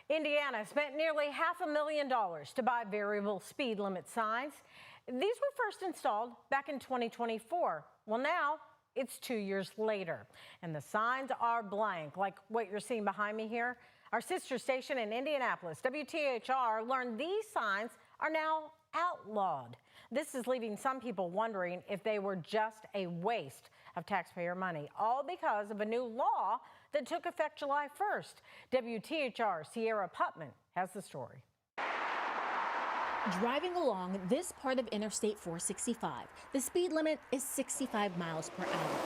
Indiana spent nearly $500,000 to buy variable speed limit signs. These were first installed back in 2024. Well, now it's 2 years later, and the signs are blank, like what you're seeing behind me here. Our sister station in Indianapolis, WTHR, learned these signs are now outlawed. This is leaving some people wondering if they were just a waste of taxpayer money, all because of a new law that took effect July 1st. WTHR Sierra Putman has the story. Driving along this part of Interstate 465, the speed limit is 65 miles per hour.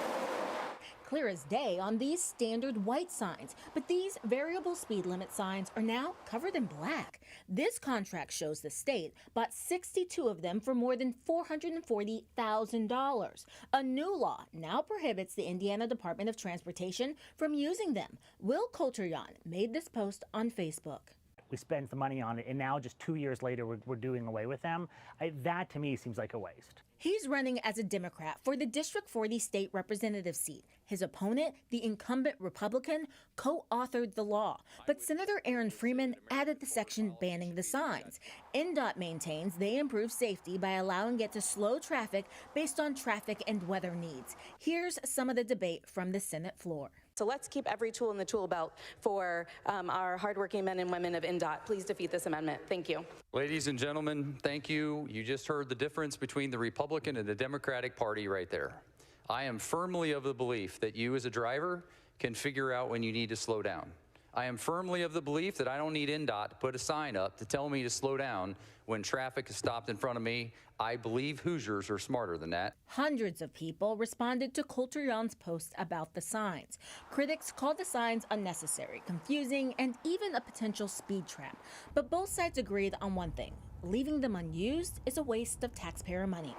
Clear as day on these standard white signs, but these variable speed limit signs are now covered in black. This contract shows the state bought 62 of them for more than $440,000. A new law now prohibits the Indiana Department of Transportation from using them. Will Coulteryan made this post on Facebook. We spent the money on it, and now just 2 years later, we're doing away with them. That, to me, seems like a waste. He's running as a Democrat for the District 40 state representative seat. His opponent, the incumbent Republican, co-authored the law, but Senator Aaron Freeman added the section banning the signs. INDOT maintains they improve safety by allowing it to slow traffic based on traffic and weather needs. Here's some of the debate from the Senate floor. So let's keep every tool in the tool belt for our hardworking men and women of INDOT. Please defeat this amendment. Thank you. Ladies and gentlemen, thank you. You just heard the difference between the Republican and the Democratic Party right there. I am firmly of the belief that you as a driver can figure out when you need to slow down. I am firmly of the belief that I don't need INDOT to put a sign up to tell me to slow down when traffic is stopped in front of me. I believe Hoosiers are smarter than that. Hundreds of people responded to Coulteryan's post about the signs. Critics called the signs unnecessary, confusing, and even a potential speed trap. But both sides agreed on one thing: leaving them unused is a waste of taxpayer money.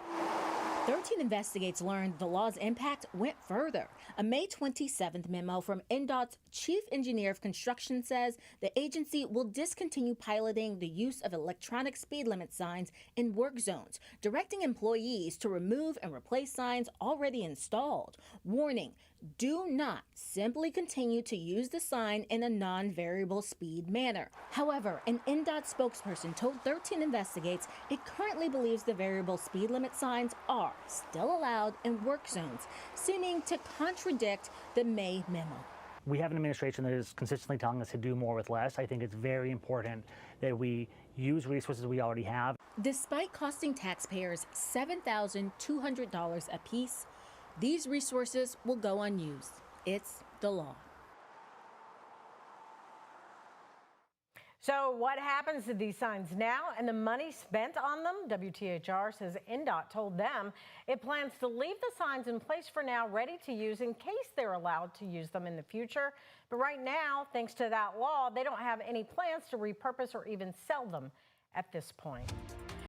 13 Investigates learned the law's impact went further. A May 27th memo from INDOT's chief engineer of construction says the agency will discontinue piloting the use of electronic speed limit signs in work zones, directing employees to remove and replace signs already installed. Warning: do not simply continue to use the sign in a non-variable speed manner. However, an INDOT spokesperson told 13 Investigates it currently believes the variable speed limit signs are still allowed in work zones, seeming to contradict the May memo. We have an administration that is consistently telling us to do more with less. I think it's very important that we use resources we already have. Despite costing taxpayers $7,200 apiece, these resources will go unused. It's the law. So what happens to these signs now and the money spent on them? WTHR says INDOT told them it plans to leave the signs in place for now, ready to use in case they're allowed to use them in the future. But right now, thanks to that law, they don't have any plans to repurpose or even sell them at this point.